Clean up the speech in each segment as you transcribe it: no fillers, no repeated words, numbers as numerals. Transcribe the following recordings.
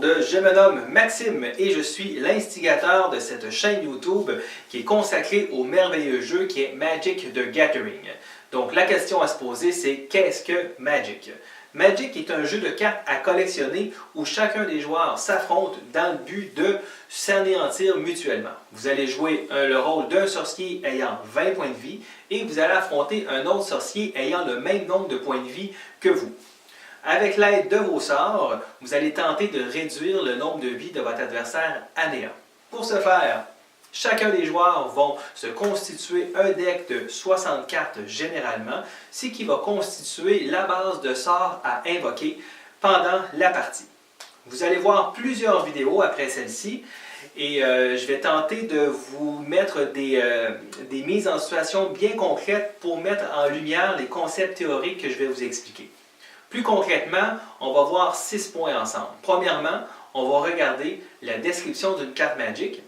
monde, je me nomme Maxime et je suis l'instigateur de cette chaîne YouTube qui est consacrée au merveilleux jeu qui est Magic the Gathering. Donc la question à se poser c'est qu'est-ce que Magic? Magic est un jeu de cartes à collectionner où chacun des joueurs s'affronte dans le but de s'anéantir mutuellement. Vous allez jouer le rôle d'un sorcier ayant 20 points de vie et vous allez affronter un autre sorcier ayant le même nombre de points de vie que vous. Avec l'aide de vos sorts, vous allez tenter de réduire le nombre de vies de votre adversaire à néant. Pour ce faire, chacun des joueurs vont se constituer un deck de 60 cartes généralement, ce qui va constituer la base de sorts à invoquer pendant la partie. Vous allez voir plusieurs vidéos après celle-ci et je vais tenter de vous mettre des mises en situation bien concrètes pour mettre en lumière les concepts théoriques que je vais vous expliquer. Plus concrètement, on va voir 6 points ensemble. Premièrement, on va regarder la description d'une carte Magic.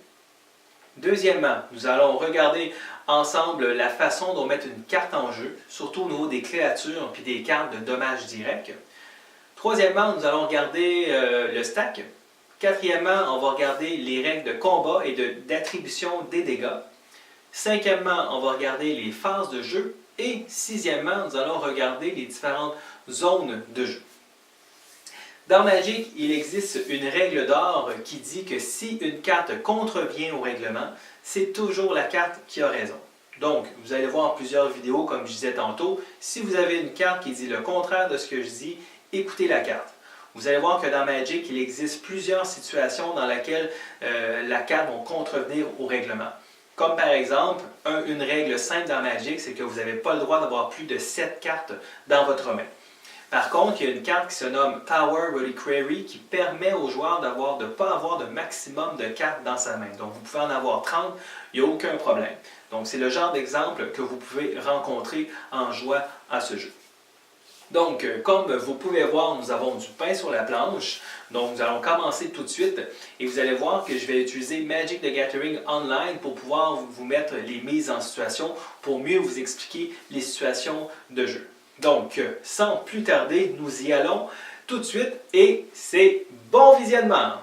Deuxièmement, nous allons regarder ensemble la façon dont mettre une carte en jeu, surtout au niveau des créatures et des cartes de dommages directs. Troisièmement, nous allons regarder le stack. Quatrièmement, on va regarder les règles de combat et d'attribution des dégâts. Cinquièmement, on va regarder les phases de jeu. Et sixièmement, nous allons regarder les différentes zones de jeu. Dans Magic, il existe une règle d'or qui dit que si une carte contrevient au règlement, c'est toujours la carte qui a raison. Donc, vous allez voir plusieurs vidéos, comme je disais tantôt. Si vous avez une carte qui dit le contraire de ce que je dis, écoutez la carte. Vous allez voir que dans Magic, il existe plusieurs situations dans lesquelles la carte va contrevenir au règlement. Comme par exemple, une règle simple dans Magic, c'est que vous n'avez pas le droit d'avoir plus de 7 cartes dans votre main. Par contre, il y a une carte qui se nomme Power Reliquary qui permet aux joueurs de ne pas avoir de maximum de cartes dans sa main. Donc, vous pouvez en avoir 30, il n'y a aucun problème. Donc, c'est le genre d'exemple que vous pouvez rencontrer en jouant à ce jeu. Donc, comme vous pouvez voir, nous avons du pain sur la planche. Donc, nous allons commencer tout de suite et vous allez voir que je vais utiliser Magic the Gathering Online pour pouvoir vous mettre les mises en situation pour mieux vous expliquer les situations de jeu. Donc, sans plus tarder, nous y allons tout de suite et c'est bon visionnement!